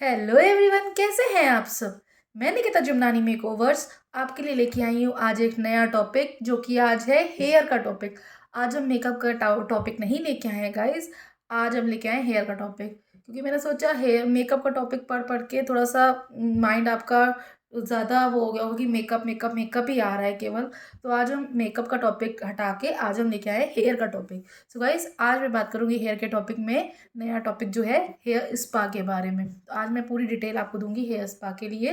Hello everyone, कैसे हैं आप सब। मैं निकिता जुमनानी मेकओवर्स आपके लिए लेके आई हूँ आज एक नया टॉपिक, जो कि आज है हेयर का टॉपिक। आज हम मेकअप का टॉपिक नहीं लेके आए हैं गाइस। आज हम लेके आए हैं हेयर का टॉपिक, क्योंकि मैंने सोचा हेयर मेकअप का टॉपिक पढ़ पढ़ के थोड़ा सा माइंड आपका ज़्यादा वो हो गया होगा कि मेकअप मेकअप मेकअप ही आ रहा है केवल। तो आज हम मेकअप का टॉपिक हटा के आज हम लेके आए हेयर का टॉपिक। सो गाइस, आज मैं बात करूँगी हेयर के टॉपिक में। नया टॉपिक जो है हेयर स्पा के बारे में। तो आज मैं पूरी डिटेल आपको दूंगी हेयर स्पा के लिए।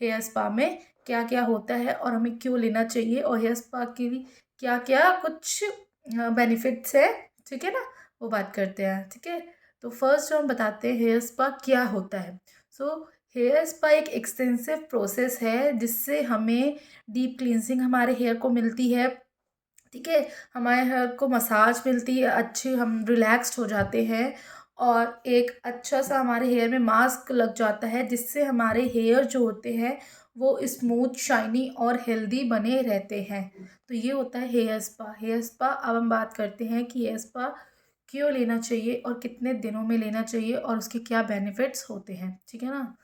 हेयर स्पा में क्या क्या होता है और हमें क्यों लेना चाहिए, और हेयर स्पा के लिए क्या क्या कुछ बेनिफिट्स है, ठीक है ना। वो बात करते हैं, ठीक है। तो फर्स्ट हम बताते हैं हेयर स्पा क्या होता है। सो हेयर स्पा एक एक्सटेंसिव प्रोसेस है जिससे हमें डीप क्लींजिंग हमारे हेयर को मिलती है, ठीक है। हमारे हेयर को मसाज मिलती है, अच्छे हम रिलैक्स्ड हो जाते हैं। और एक अच्छा सा हमारे हेयर में मास्क लग जाता है जिससे हमारे हेयर जो होते हैं वो स्मूथ शाइनी और हेल्दी बने रहते हैं। तो ये होता है हेयर स्पा। हेयर स्पा अब हम बात करते हैं कि हेयर स्पा क्यों लेना चाहिए और कितने दिनों में लेना चाहिए और उसके क्या बेनिफिट्स होते हैं, ठीक है ना।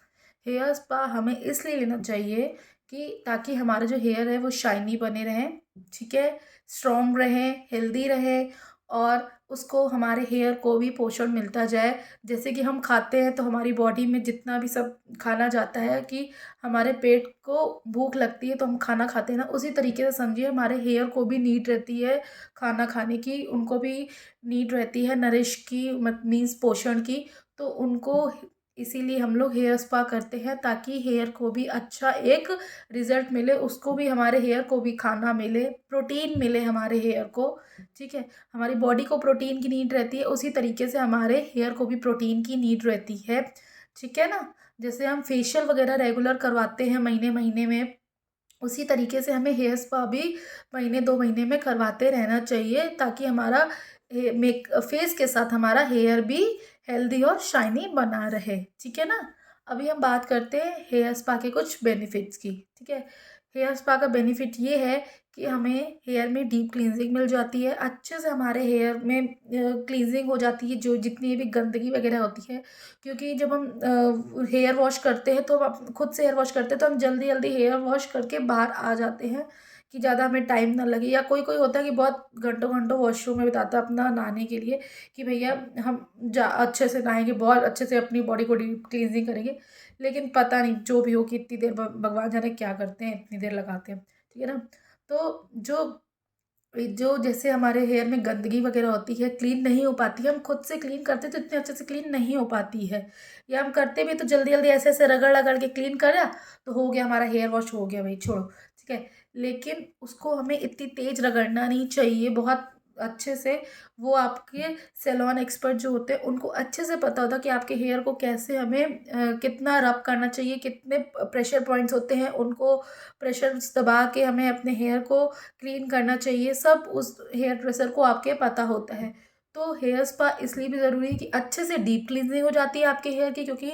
हेयर स्पा हमें इसलिए लेना चाहिए कि ताकि हमारा जो हेयर है वो शाइनी बने रहें, ठीक है, स्ट्रॉन्ग रहे, हेल्दी रहे, और उसको हमारे हेयर को भी पोषण मिलता जाए। जैसे कि हम खाते हैं तो हमारी बॉडी में जितना भी सब खाना जाता है कि हमारे पेट को भूख लगती है तो हम खाना खाते हैं ना, उसी तरीके से समझिए हमारे हेयर को भी नीड रहती है खाना खाने की, उनको भी नीड रहती है नरिश की, मत मीन्स पोषण की। तो उनको इसीलिए हम लोग हेयर स्पा करते हैं ताकि हेयर को भी अच्छा एक रिजल्ट मिले, उसको भी हमारे हेयर को भी खाना मिले, प्रोटीन मिले हमारे हेयर को, ठीक है। हमारी बॉडी को प्रोटीन की नीड रहती है, उसी तरीके से हमारे हेयर को भी प्रोटीन की नीड रहती है, ठीक है ना। जैसे हम फेशियल वगैरह रेगुलर करवाते हैं महीने महीने में, उसी तरीके से हमें हेयर स्पा भी महीने 2 महीने में करवाते रहना चाहिए ताकि हमारा मेक फेस के साथ हमारा हेयर भी हेल्दी और शाइनी बना रहे, ठीक है ना। अभी हम बात करते हैं हेयर स्पा के कुछ बेनिफिट्स की, ठीक है। हेयर स्पा का बेनिफिट ये है कि हमें हेयर में डीप क्लींजिंग मिल जाती है, अच्छे से हमारे हेयर में क्लींजिंग हो जाती है, जो जितनी भी गंदगी वगैरह होती है। क्योंकि जब हम हेयर वॉश करते हैं तो हम खुद से हेयर वॉश करते हैं तो हम जल्दी जल्दी हेयर वॉश करके बाहर आ जाते हैं कि ज़्यादा हमें टाइम ना लगे, या कोई कोई होता है कि बहुत घंटों घंटों वॉशरूम में बिताता है अपना नहाने के लिए कि भैया हम जा अच्छे से नहाएंगे, बहुत अच्छे से अपनी बॉडी को डीप क्लींजिंग करेंगे। लेकिन पता नहीं जो भी हो कि इतनी देर भगवान जाने क्या करते हैं, इतनी देर लगाते हैं, ठीक है ना। तो जो जो जैसे हमारे हेयर में गंदगी वगैरह होती है, क्लीन नहीं हो पाती है, हम खुद से क्लीन करते तो इतने अच्छे से क्लीन नहीं हो पाती है, या हम करते भी तो जल्दी जल्दी ऐसे ऐसे रगड़ रगड़ के क्लीन करा तो हो गया हमारा हेयर वॉश, हो गया भाई छोड़ो, ठीक है। लेकिन उसको हमें इतनी तेज रगड़ना नहीं चाहिए, बहुत अच्छे से। वो आपके सैलून एक्सपर्ट जो होते हैं उनको अच्छे से पता होता है कि आपके हेयर को कैसे हमें कितना रब करना चाहिए, कितने प्रेशर पॉइंट्स होते हैं, उनको प्रेशर दबा के हमें अपने हेयर को क्लीन करना चाहिए, सब उस हेयर ड्रेसर को आपके पता होता है। तो हेयर स्पा इसलिए भी ज़रूरी है कि अच्छे से डीप क्लींजिंग हो जाती है आपके हेयर की, क्योंकि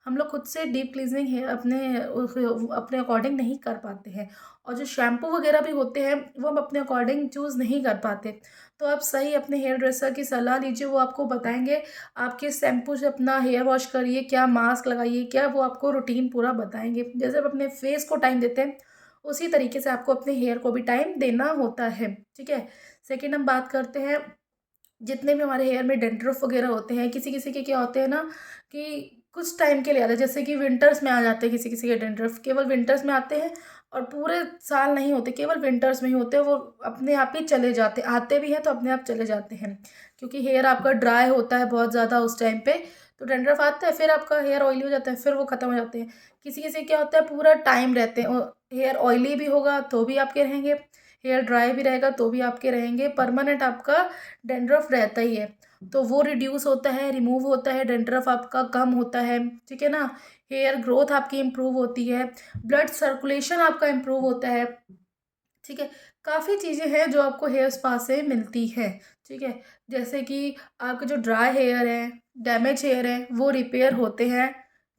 हम लोग खुद से डीप क्लींजिंग हेयर अपने अकॉर्डिंग नहीं कर पाते हैं। और जो शैम्पू वगैरह भी होते हैं वो हम अपने अकॉर्डिंग चूज़ नहीं कर पाते। तो आप सही अपने हेयर ड्रेसर की सलाह लीजिए, वो आपको बताएंगे आप किस शैम्पू से अपना हेयर वॉश करिए, क्या मास्क लगाइए, क्या वो आपको रूटीन पूरा बताएंगे। जैसे आप अपने फेस को टाइम देते हैं उसी तरीके से आपको अपने हेयर को भी टाइम देना होता है, ठीक है। सेकंड हम बात करते हैं, जितने भी हमारे हेयर में डेंड्रफ वगैरह होते हैं, किसी किसी के क्या होते हैं ना कि कुछ टाइम के लिए आते हैं, जैसे कि विंटर्स में आ जाते हैं किसी किसी के डेंड्रफ, केवल विंटर्स में आते हैं और पूरे साल नहीं होते, केवल विंटर्स में ही होते हैं। वो अपने आप ही चले जाते, आते भी हैं तो अपने आप चले जाते हैं, क्योंकि हेयर आपका ड्राई होता है बहुत ज़्यादा उस टाइम पे। तो डेंड्रफ आता है, फिर आपका हेयर ऑयली हो जाता है, फिर वो ख़त्म हो जाते हैं। किसी किसी क्या होता है पूरा टाइम रहते हैं, हेयर ऑयली भी होगा तो भी आपके रहेंगे, हेयर ड्राई भी रहेगा तो भी आपके रहेंगे, परमानेंट आपका डेंड्रफ रहता ही है। तो वो रिड्यूस होता है, रिमूव होता है, डेंड्रफ आपका कम होता है, ठीक है ना। हेयर ग्रोथ आपकी इम्प्रूव होती है, ब्लड सर्कुलेशन आपका इम्प्रूव होता है, ठीक है। काफ़ी चीज़ें हैं जो आपको हेयर स्पा से मिलती है, ठीक है। जैसे कि आपके जो ड्राई हेयर है, डैमेज हेयर है, वो रिपेयर होते हैं,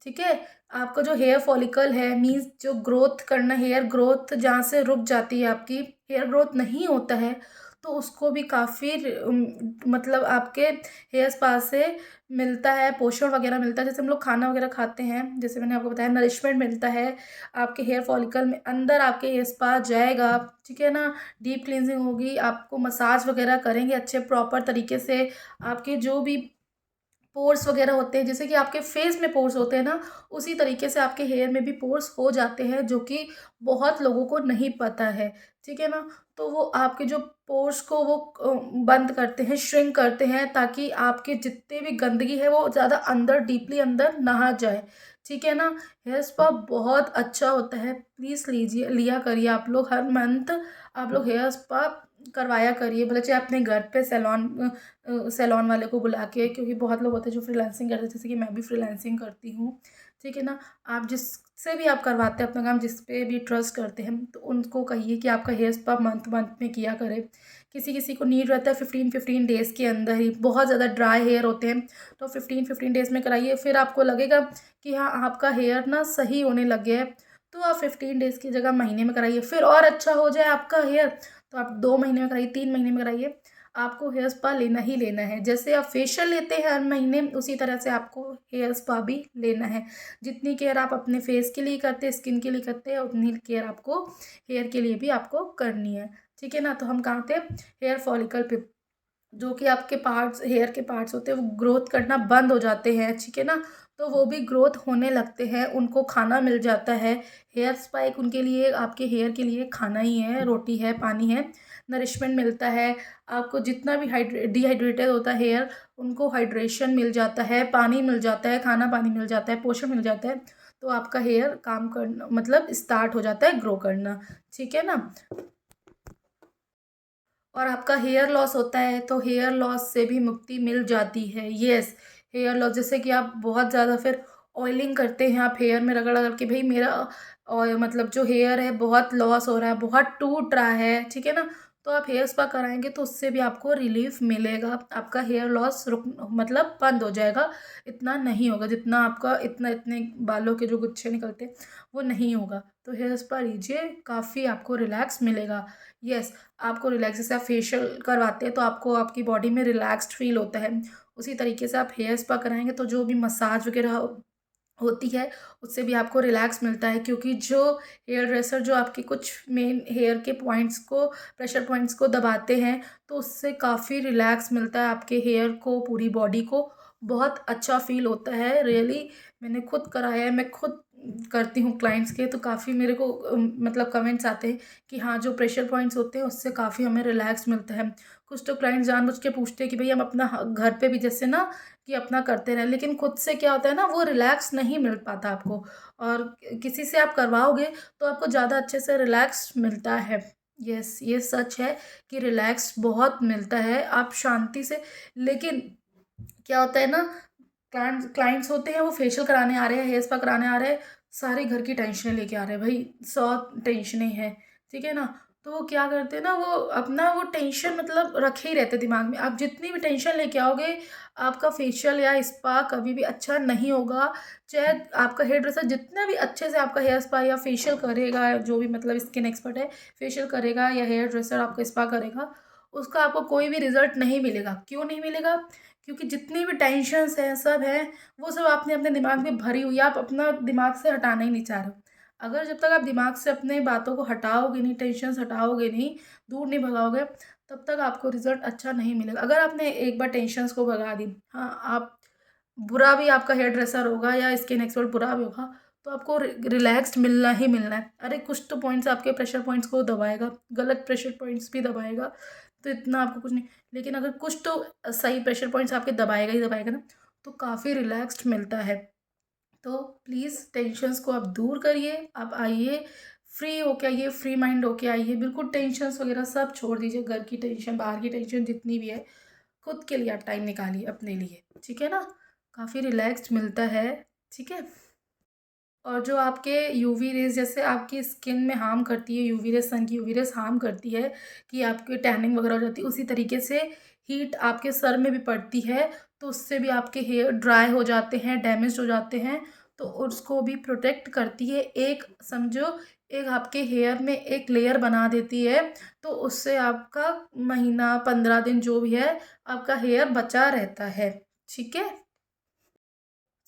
ठीक है। आपका जो हेयर फॉलिकल है, मीन्स जो ग्रोथ करना, हेयर ग्रोथ जहाँ से रुक जाती है आपकी, हेयर ग्रोथ नहीं होता है, तो उसको भी काफ़ी मतलब आपके हेयर स्पा से मिलता है, पोषण वगैरह मिलता है। जैसे हम लोग खाना वगैरह खाते हैं, जैसे मैंने आपको बताया नरिशमेंट मिलता है, आपके हेयर फॉलिकल में अंदर आपके हेयर स्पा जाएगा, ठीक है ना? डीप क्लींजिंग होगी, आपको मसाज वगैरह करेंगे अच्छे प्रॉपर तरीके से। आपके जो भी पोर्स वगैरह होते हैं, जैसे कि आपके फेस में पोर्स होते हैं ना, उसी तरीके से आपके हेयर में भी पोर्स हो जाते हैं, जो कि बहुत लोगों को नहीं पता है, ठीक है ना? तो वो आपके जो पोर्स को वो बंद करते हैं, श्रिंक करते हैं, ताकि आपके जितने भी गंदगी है वो ज़्यादा अंदर डीपली अंदर ना जाए, ठीक है ना? हेयर स्पा बहुत अच्छा होता है, प्लीज़ लीजिए, लिया करिए आप लोग। हर मंथ आप लोग हेयर स्पा करवाया करिए, भले चाहे अपने घर पे सैलून वाले को बुला के, क्योंकि बहुत लोग होते हैं जो फ्रीलांसिंग करते हैं, जैसे कि मैं भी फ्रीलांसिंग करती हूँ, ठीक है ना? आप जिससे भी आप करवाते हैं अपना काम, जिस पे भी ट्रस्ट करते हैं, तो उनको कहिए कि आपका हेयर स्पा मंथ मंथ में किया करे। किसी किसी को नीड रहता है 15-15 डेज़ के अंदर ही, बहुत ज़्यादा ड्राई हेयर होते हैं, तो 15-15 डेज़ में कराइए। फिर आपको लगेगा कि हाँ, आपका हेयर ना सही होने लग गया है, तो आप 15 डेज़ की जगह महीने में कराइए। फिर और अच्छा हो जाए आपका हेयर, तो आप 2 महीने में कराइए, 3 महीने में कराइए। आपको हेयर स्पा लेना ही लेना है। जैसे आप फेशियल लेते हैं हर महीने, उसी तरह से आपको हेयर स्पा भी लेना है। जितनी केयर आप अपने फेस के लिए करते हैं, स्किन के लिए करते हैं, उतनी केयर आपको हेयर के लिए भी आपको करनी है, ठीक है ना? तो हम कहाँ थे? हेयर फॉलिकल पे। जो कि आपके पार्ट्स, हेयर के पार्ट्स होते हैं, वो ग्रोथ करना बंद हो जाते हैं, ठीक है ना? तो वो भी ग्रोथ होने लगते हैं, उनको खाना मिल जाता है। हेयर स्पा एक उनके लिए, आपके हेयर के लिए खाना ही है, रोटी है, पानी है, नरिशमेंट मिलता है। आपको जितना भी डिहाइड्रेटेड होता है हेयर, उनको हाइड्रेशन मिल जाता है, पानी मिल जाता है, खाना पानी मिल जाता है, पोषण मिल जाता है, तो आपका हेयर काम करना मतलब स्टार्ट हो जाता है ग्रो करना, ठीक है ना? और आपका हेयर लॉस होता है, तो हेयर लॉस से भी मुक्ति मिल जाती है। येस, हेयर लॉस, जैसे कि आप बहुत ज़्यादा फिर ऑयलिंग करते हैं, आप हेयर में रगड़ रगड़ के, भई मेरा मतलब जो हेयर है बहुत लॉस हो रहा है, बहुत टूट रहा है, ठीक है ना? तो आप हेयर स्पा कराएँगे तो उससे भी आपको रिलीफ़ मिलेगा। आपका हेयर लॉस रुक मतलब बंद हो जाएगा। इतना नहीं होगा जितना आपका इतने बालों के जो गुच्छे निकलते हैं, वो नहीं होगा। तो हेयर स्पा लीजिए, काफ़ी आपको रिलैक्स मिलेगा। येस, आपको रिलैक्स, जैसे आप फेशियल करवाते हैं तो आपको आपकी बॉडी में रिलैक्स्ड फील होता है, उसी तरीके से आप हेयर स्पा कराएँगे तो जो भी मसाज वगैरह होती है, उससे भी आपको रिलैक्स मिलता है, क्योंकि जो हेयर ड्रेसर जो आपके कुछ मेन हेयर के पॉइंट्स को, प्रेशर पॉइंट्स को दबाते हैं, तो उससे काफ़ी रिलैक्स मिलता है आपके हेयर को, पूरी बॉडी को। बहुत अच्छा फ़ील होता है रियली। मैंने खुद कराया है, मैं खुद करती हूँ क्लाइंट्स के, तो काफ़ी मेरे को मतलब कमेंट्स आते हैं कि हाँ, जो प्रेशर पॉइंट्स होते हैं उससे काफ़ी हमें रिलैक्स मिलता है। कुछ तो क्लाइंट्स जानबूझ के पूछते हैं कि भई हम अपना घर पे भी जैसे ना कि अपना करते रहें, लेकिन खुद से क्या होता है ना, वो रिलैक्स नहीं मिल पाता आपको, और किसी से आप करवाओगे तो आपको ज़्यादा अच्छे से रिलैक्स मिलता है। यस, ये सच है कि रिलैक्स बहुत मिलता है, आप शांति से। लेकिन क्या होता है ना, क्लाइंट्स होते हैं, वो फेशियल कराने आ रहे हैं, हेयर स्पा कराने आ रहे हैं, सारे घर की टेंशनें लेके आ रहे हैं, भाई 100 टेंशनें हैं, ठीक है ना? तो वो क्या करते हैं ना, वो अपना वो टेंशन मतलब रखे ही रहते हैं दिमाग में। आप जितनी भी टेंशन लेके आओगे, आपका फेशियल या स्पा कभी भी अच्छा नहीं होगा। चाहे आपका हेयर ड्रेसर जितना भी अच्छे से आपका हेयर स्पा या फेशियल करेगा, जो भी मतलब स्किन एक्सपर्ट है, फेशियल करेगा या हेयर ड्रेसर आपका स्पा करेगा, उसका आपको कोई भी रिज़ल्ट नहीं मिलेगा। क्यों नहीं मिलेगा? क्योंकि जितनी भी टेंशन्स हैं, सब हैं, वो सब आपने अपने दिमाग में भरी हुई है, आप अपना दिमाग से हटाना ही नहीं चाह रहे हो। अगर जब तक आप दिमाग से अपने बातों को हटाओगे नहीं, टेंशन्स हटाओगे नहीं, दूर नहीं भगाओगे, तब तक आपको रिज़ल्ट अच्छा नहीं मिलेगा। अगर आपने एक बार टेंशन्स को भगा दी, हाँ, आप बुरा भी आपका हेयर ड्रेसर होगा या स्किन एक्सपर्ट बुरा भी होगा, तो आपको रिलैक्स्ड मिलना ही मिलना है। अरे कुछ तो पॉइंट्स आपके प्रेशर पॉइंट्स को दबाएगा, गलत प्रेशर पॉइंट्स भी दबाएगा, तो इतना आपको कुछ नहीं। लेकिन अगर कुछ तो सही प्रेशर पॉइंट्स आपके दबाएगा ही दबाएगा ना, तो काफ़ी रिलैक्स्ड मिलता है। तो प्लीज़ टेंशन्स को आप दूर करिए, आप आइए, फ्री होके आइए, फ्री माइंड होके आइए, बिल्कुल टेंशन्स वगैरह सब छोड़ दीजिए, घर की टेंशन, बाहर की टेंशन जितनी भी है, खुद के लिए आप टाइम निकालिए अपने लिए, ठीक है ना? काफ़ी रिलैक्स्ड मिलता है, ठीक है? और जो आपके यूवी रेज़ जैसे आपकी स्किन में हार्म करती है, यूवी रेज़, सन की यूवी रेज़ हार्म करती है कि आपकी टैनिंग वगैरह हो जाती है, उसी तरीके से हीट आपके सर में भी पड़ती है, तो उससे भी आपके हेयर ड्राई हो जाते हैं, डैमेज्ड हो जाते हैं, तो उसको भी प्रोटेक्ट करती है। एक समझो एक आपके हेयर में एक लेयर बना देती है, तो उससे आपका महीना 15 दिन जो भी है आपका हेयर बचा रहता है। ठीक है।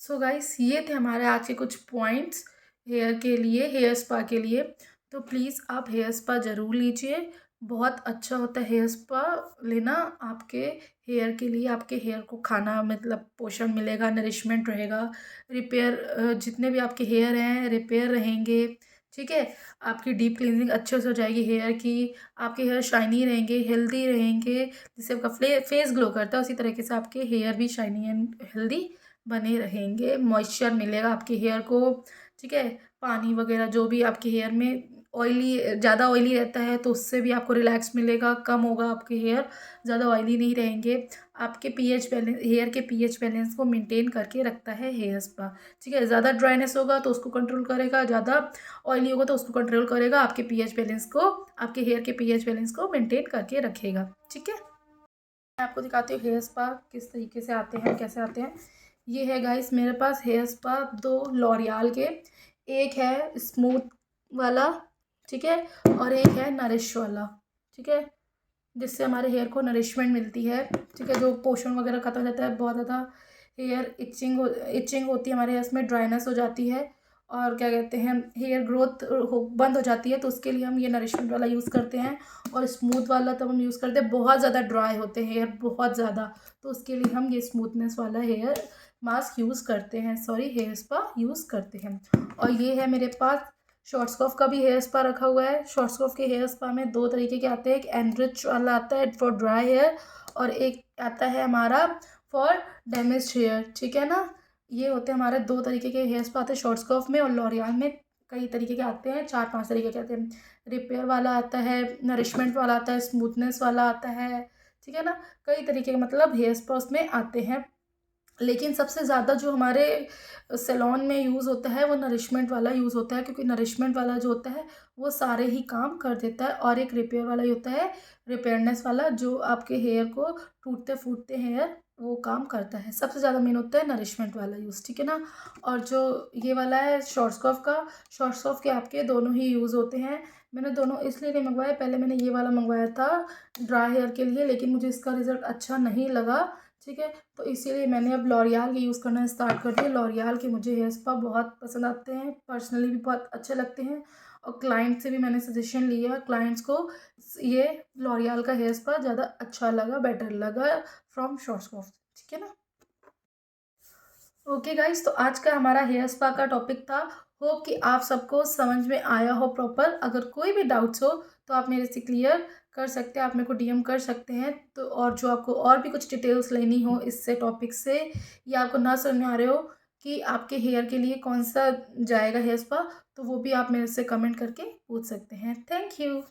सो गाइस, ये थे हमारे आज के कुछ पॉइंट्स हेयर के लिए, हेयर स्पा के लिए। तो प्लीज़ आप हेयर स्पा ज़रूर लीजिए। बहुत अच्छा होता है हेयर स्पा लेना आपके हेयर के लिए। आपके हेयर को खाना मतलब पोषण मिलेगा, नरिशमेंट रहेगा, रिपेयर जितने भी आपके हेयर हैं रिपेयर रहेंगे। ठीक है। आपकी डीप क्लींजिंग अच्छे से हो जाएगी हेयर की। आपके हेयर शाइनी रहेंगे, हेल्दी रहेंगे। जिससे आपका फेस ग्लो करता है उसी तरीके से आपके हेयर भी शाइनी एंड हेल्दी बने रहेंगे। मॉइस्चर मिलेगा आपके हेयर को। ठीक है। पानी वगैरह जो भी आपके हेयर में ऑयली, ज़्यादा ऑयली रहता है तो उससे भी आपको रिलैक्स मिलेगा, कम होगा आपके हेयर, ज़्यादा ऑयली नहीं रहेंगे। आपके पीएच बैलेंस, हेयर के पीएच बैलेंस को मेंटेन करके रखता है हेयर स्पा। ठीक है। ज़्यादा ड्राइनेस होगा तो उसको कंट्रोल करेगा, ज़्यादा ऑयली होगा तो उसको कंट्रोल करेगा, आपके पीएच बैलेंस को, आपके हेयर के पीएच बैलेंस को मेंटेन करके रखेगा। ठीक है। मैं आपको दिखाती हूँ हेयर स्पा किस तरीके से आते हैं, कैसे आते हैं। ये है गाइस मेरे पास हेयर स्पा 2 लॉरियाल के। एक है स्मूथ वाला, ठीक है, और एक है नरिश वाला। ठीक है। जिससे हमारे हेयर को नरिशमेंट मिलती है। ठीक है। जो पोषण वगैरह खत्म हो जाता है, बहुत ज़्यादा हेयर इचिंग होती है हमारे हेयर्स में, ड्राइनेस हो जाती है और क्या कहते हैं हेयर ग्रोथ बंद हो जाती है, तो उसके लिए हम ये नरिशमेंट वाला यूज़ करते हैं। और स्मूथ वाला तब हम यूज़ करते हैं बहुत ज़्यादा ड्राई होते हैं हेयर, बहुत ज़्यादा, तो उसके लिए हम ये स्मूथनेस वाला हेयर मास्क यूज़ करते हैं, सॉरी हेयर स्पा यूज़ करते हैं। और ये है मेरे पास शॉर्ट्सकॉफ का भी हेयर स्पा रखा हुआ है। शॉर्ट्सकॉफ के हेयर स्पा में 2 तरीके के आते हैं, एक एनरिच वाला आता है फॉर ड्राई हेयर और एक आता है हमारा फॉर डैमेज्ड हेयर। ठीक है ना। ये होते हैं हमारे 2 तरीके के हेयर स्पा आते हैं शॉर्ट्सकॉफ में, और लॉरियल में कई तरीके के आते हैं, 4-5 तरीके के आते हैं। रिपेयर वाला आता है, नरिशमेंट वाला आता है, स्मूथनेस वाला आता है। ठीक है ना। कई तरीके के मतलब हेयर स्पा उसमें आते हैं, लेकिन सबसे ज़्यादा जो हमारे सैलून में यूज़ होता है वो नरिशमेंट वाला यूज़ होता है, क्योंकि नरिशमेंट वाला जो होता है वो सारे ही काम कर देता है। और एक रिपेयर वाला ही होता है, रिपेयरनेस वाला, जो आपके हेयर को टूटते फूटते हेयर वो काम करता है। सबसे ज़्यादा मेन होता है नरिशमेंट वाला यूज़। ठीक है ना। और जो ये वाला है शॉर्ट्सकॉफ का, शॉर्ट्सकॉफ के आपके दोनों ही यूज़ होते हैं। मैंने दोनों इसलिए नहीं मंगवाया, पहले मैंने ये वाला मंगवाया था ड्राई हेयर के लिए, लेकिन मुझे इसका रिज़ल्ट अच्छा नहीं लगा। ठीक है। तो इसीलिए मैंने अब लॉरियल के यूज़ करना स्टार्ट कर दिया। लॉरियल के मुझे हेयर स्पा बहुत पसंद आते हैं, पर्सनली भी बहुत अच्छे लगते हैं, और क्लाइंट से भी मैंने सजेशन लिया, क्लाइंट्स को ये लॉरियल का हेयर स्पा ज़्यादा अच्छा लगा, बेटर लगा फ्रॉम शॉर्ट्सकॉफ। ठीक है ना। ओके गाइस, तो आज का हमारा हेयर स्पा का टॉपिक था। होप कि आप सबको समझ में आया हो प्रॉपर। अगर कोई भी डाउट्स हो तो आप मेरे से क्लियर कर सकते हैं, आप मेरे को डीएम कर सकते हैं। तो और जो आपको और भी कुछ डिटेल्स लेनी हो इससे टॉपिक से, या आपको ना समझ में आ रहे हो कि आपके हेयर के लिए कौन सा जाएगा हेयर स्पा, तो वो भी आप मेरे से कमेंट करके पूछ सकते हैं। Thank you.